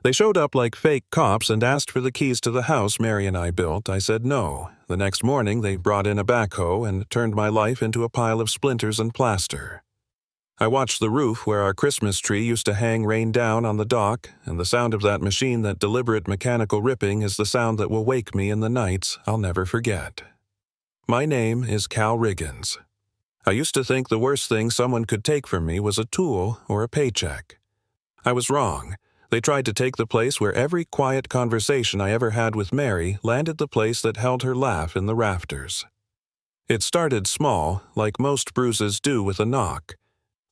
They showed up like fake cops and asked for the keys to the house Mary and I built. I said no. The next morning, they brought in a backhoe and turned my life into a pile of splinters and plaster. I watched the roof where our Christmas tree used to hang rain down on the dock, and the sound of that machine, that deliberate mechanical ripping, is the sound that will wake me in the nights I'll never forget. My name is Cal Riggins. I used to think the worst thing someone could take from me was a tool or a paycheck. I was wrong. They tried to take the place where every quiet conversation I ever had with Mary landed the place that held her laugh in the rafters. It started small, like most bruises do, with a knock.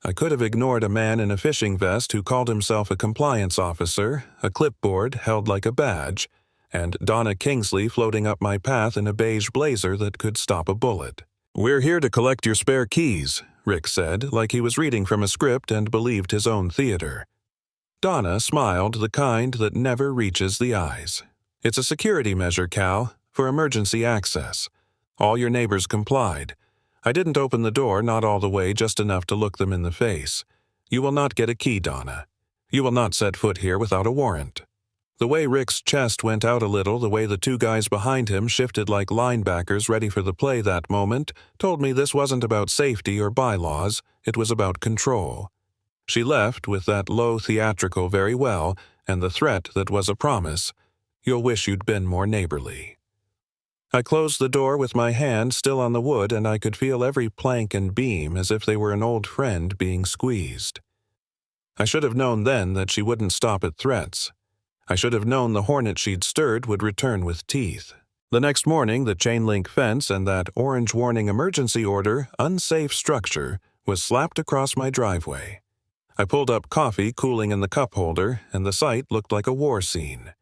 I could have ignored a man in a fishing vest who called himself a compliance officer, a clipboard held like a badge, and Donna Kingsley floating up my path in a beige blazer that could stop a bullet. "We're here to collect your spare keys," Rick said, like he was reading from a script and believed his own theater. Donna smiled, the kind that never reaches the eyes. "It's a security measure, Cal, for emergency access. All your neighbors complied. I didn't open the door, not all the way, just enough to look them in the face. You will not get a key, Donna. You will not set foot here without a warrant." The way Rick's chest went out a little, the way the two guys behind him shifted like linebackers ready for the play that moment, told me this wasn't about safety or bylaws, it was about control. She left with that low theatrical "very well" and the threat that was a promise: "You'll wish you'd been more neighborly." I closed the door with my hand still on the wood, and I could feel every plank and beam as if they were an old friend being squeezed. I should have known then that she wouldn't stop at threats. I should have known the hornet she'd stirred would return with teeth. The next morning, the chain-link fence and that orange warning emergency order, "unsafe structure," was slapped across my driveway. I pulled up coffee cooling in the cup holder, and the site looked like a war scene.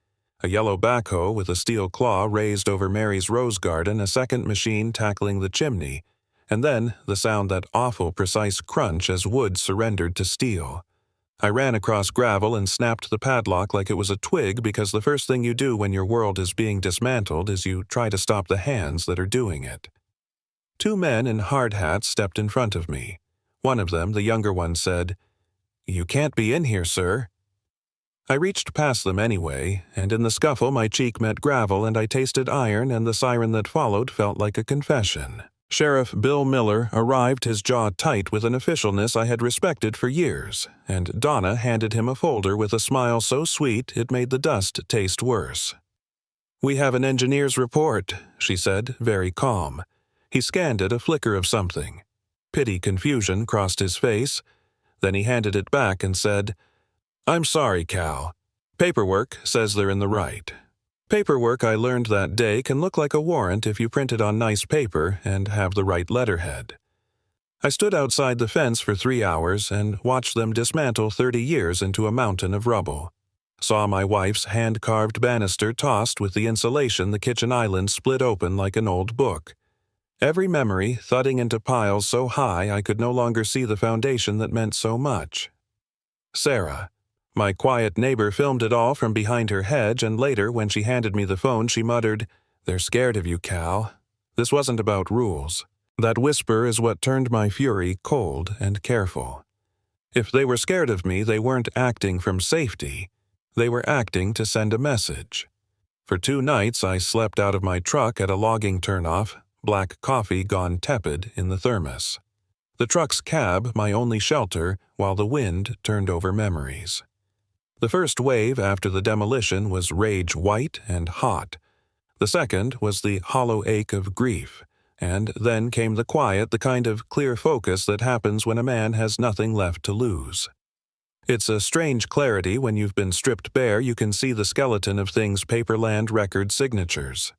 A yellow backhoe with a steel claw raised over Mary's rose garden, a second machine tackling the chimney, and then the sound, that awful precise crunch as wood surrendered to steel. I ran across gravel and snapped the padlock like it was a twig, because the first thing you do when your world is being dismantled is you try to stop the hands that are doing it. Two men in hard hats stepped in front of me. One of them, the younger one, said, "You can't be in here, sir." I reached past them anyway, and in the scuffle my cheek met gravel and I tasted iron, and the siren that followed felt like a confession. Sheriff Bill Miller arrived, his jaw tight with an officialness I had respected for years, and Donna handed him a folder with a smile so sweet it made the dust taste worse. "We have an engineer's report," she said, very calm. He scanned it, a flicker of something. Pity confusion crossed his face. Then he handed it back and said, "I'm sorry, Cal. Paperwork says they're in the right." Paperwork, I learned that day, can look like a warrant if you print it on nice paper and have the right letterhead. I stood outside the fence for 3 hours and watched them dismantle 30 years into a mountain of rubble. Saw my wife's hand-carved banister tossed with the insulation, the kitchen island split open like an old book. Every memory thudding into piles so high I could no longer see the foundation that meant so much. Sarah, my quiet neighbor, filmed it all from behind her hedge, and later, when she handed me the phone, she muttered, "They're scared of you, Cal." This wasn't about rules. That whisper is what turned my fury cold and careful. If they were scared of me, they weren't acting from safety. They were acting to send a message. For 2 nights I slept out of my truck at a logging turnoff, black coffee gone tepid in the thermos. The truck's cab my only shelter, while the wind turned over memories. The first wave after the demolition was rage white and hot. The second was the hollow ache of grief, and then came the quiet, the kind of clear focus that happens when a man has nothing left to lose. It's a strange clarity. When you've been stripped bare, you can see the skeleton of things: paperland, record, signatures.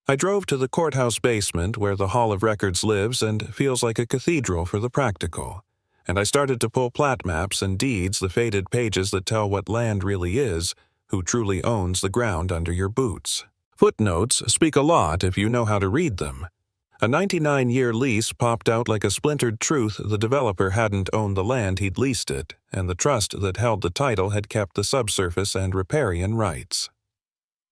I drove to the courthouse basement where the Hall of Records lives and feels like a cathedral for the practical. And I started to pull plat maps and deeds, the faded pages that tell what land really is, who truly owns the ground under your boots. Footnotes speak a lot if you know how to read them. A 99-year lease popped out like a splintered truth. The developer hadn't owned the land, he'd leased it, and the trust that held the title had kept the subsurface and riparian rights.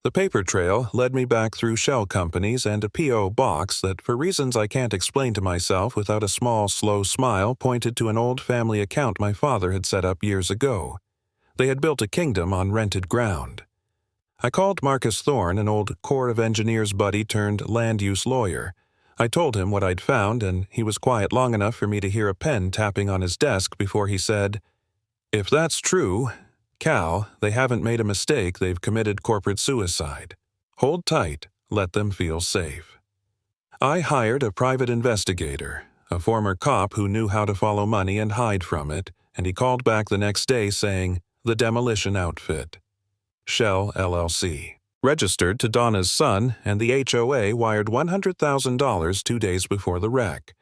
The paper trail led me back through shell companies and a P.O. box that, for reasons I can't explain to myself without a small, slow smile, pointed to an old family account my father had set up years ago. They had built a kingdom on rented ground. I called Marcus Thorne, an old Corps of Engineers buddy turned land use lawyer. I told him what I'd found, and he was quiet long enough for me to hear a pen tapping on his desk before he said, "If that's true, Cal, they haven't made a mistake, they've committed corporate suicide. Hold tight, let them feel safe." I hired a private investigator, a former cop who knew how to follow money and hide from it, and he called back the next day saying, "The demolition outfit. Shell LLC. Registered to Donna's son, and the HOA wired $100,000 2 days before the wreck.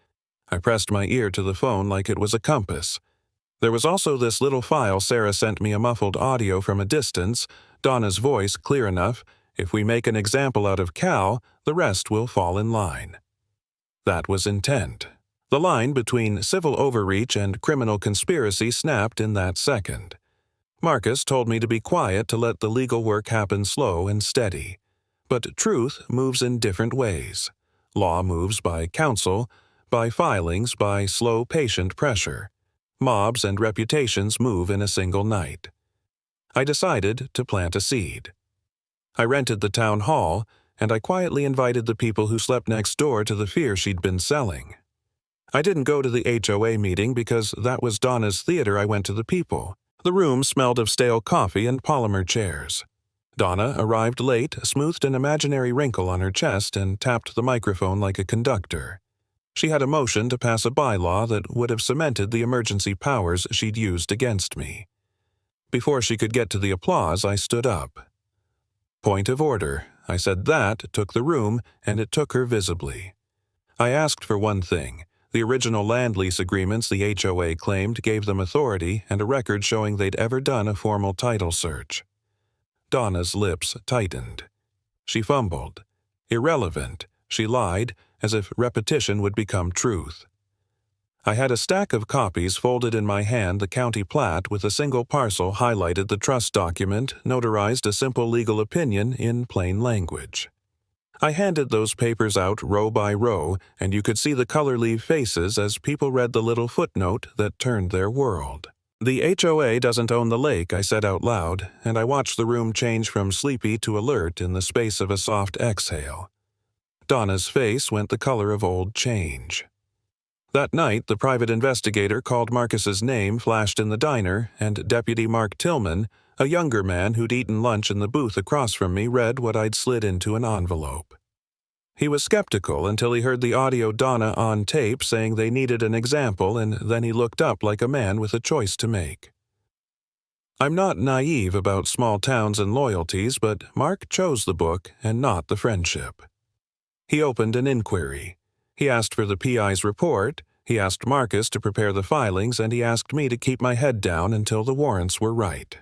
I pressed my ear to the phone like it was a compass. There was also this little file Sarah sent me, a muffled audio from a distance, Donna's voice clear enough. If we make an example out of Cal, the rest will fall in line. That was intent. The line between civil overreach and criminal conspiracy snapped in that second. Marcus told me to be quiet, to let the legal work happen slow and steady. But truth moves in different ways. Law moves by counsel, by filings, by slow, patient pressure. Mobs and reputations move in a single night. I decided to plant a seed. I rented the town hall, and I quietly invited the people who slept next door to the fear she'd been selling. I didn't go to the HOA meeting because that was Donna's theater. I went to the people. The room smelled of stale coffee and polymer chairs. Donna arrived late, smoothed an imaginary wrinkle on her chest, and tapped the microphone like a conductor. She had a motion to pass a bylaw that would have cemented the emergency powers she'd used against me. Before she could get to the applause, I stood up. "Point of order." I said that took the room, and it took her visibly. I asked for one thing. The original land lease agreements the HOA claimed gave them authority and a record showing they'd ever done a formal title search. Donna's lips tightened. She fumbled. Irrelevant. She lied, as if repetition would become truth. I had a stack of copies folded in my hand, the county plat with a single parcel highlighted, the trust document, notarized a simple legal opinion in plain language. I handed those papers out row by row, and you could see the color leave faces as people read the little footnote that turned their world. "The HOA doesn't own the lake," I said out loud, and I watched the room change from sleepy to alert in the space of a soft exhale. Donna's face went the color of old change. That night, the private investigator called Marcus's name flashed in the diner, and Deputy Mark Tillman, a younger man who'd eaten lunch in the booth across from me, read what I'd slid into an envelope. He was skeptical until he heard the audio Donna on tape saying they needed an example, and then he looked up like a man with a choice to make. I'm not naive about small towns and loyalties, but Mark chose the book and not the friendship. He opened an inquiry. He asked for the PI's report, he asked Marcus to prepare the filings, and he asked me to keep my head down until the warrants were right.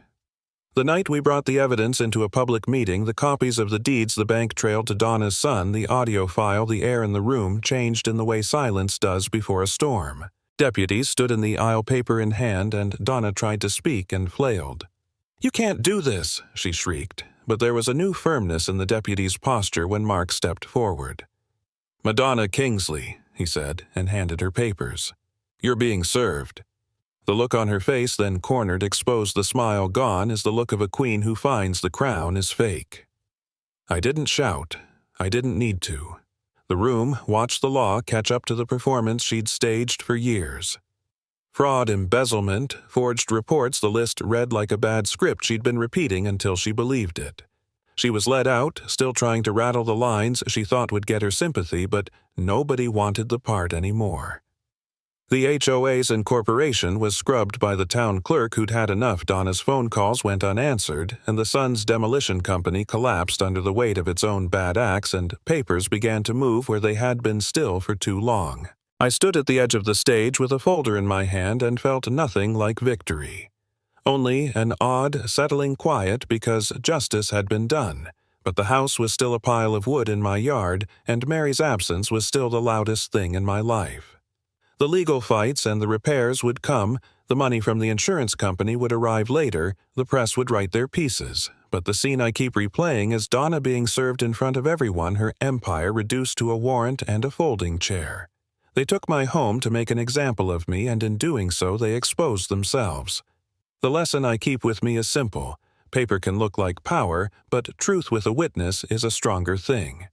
The night we brought the evidence into a public meeting, the copies of the deeds the bank trailed to Donna's son, the audio file, the air in the room changed in the way silence does before a storm. Deputies stood in the aisle, paper in hand, and Donna tried to speak and flailed. "You can't do this," she shrieked, but there was a new firmness in the deputy's posture when Mark stepped forward. "Madonna Kingsley," he said, and handed her papers. "You're being served." The look on her face, then cornered, exposed, the smile gone, is the look of a queen who finds the crown is fake. I didn't shout. I didn't need to. The room watched the law catch up to the performance she'd staged for years. Fraud, embezzlement, forged reports, the list read like a bad script she'd been repeating until she believed it. She was led out, still trying to rattle the lines she thought would get her sympathy, but nobody wanted the part anymore. The HOA's incorporation was scrubbed by the town clerk who'd had enough. Donna's phone calls went unanswered, and the son's demolition company collapsed under the weight of its own bad acts, and papers began to move where they had been still for too long. I stood at the edge of the stage with a folder in my hand and felt nothing like victory. Only an odd, settling quiet because justice had been done, but the house was still a pile of wood in my yard, and Mary's absence was still the loudest thing in my life. The legal fights and the repairs would come, the money from the insurance company would arrive later, the press would write their pieces, but the scene I keep replaying is Donna being served in front of everyone, her empire reduced to a warrant and a folding chair. They took my home to make an example of me, and in doing so they exposed themselves. The lesson I keep with me is simple. Paper can look like power, but truth with a witness is a stronger thing.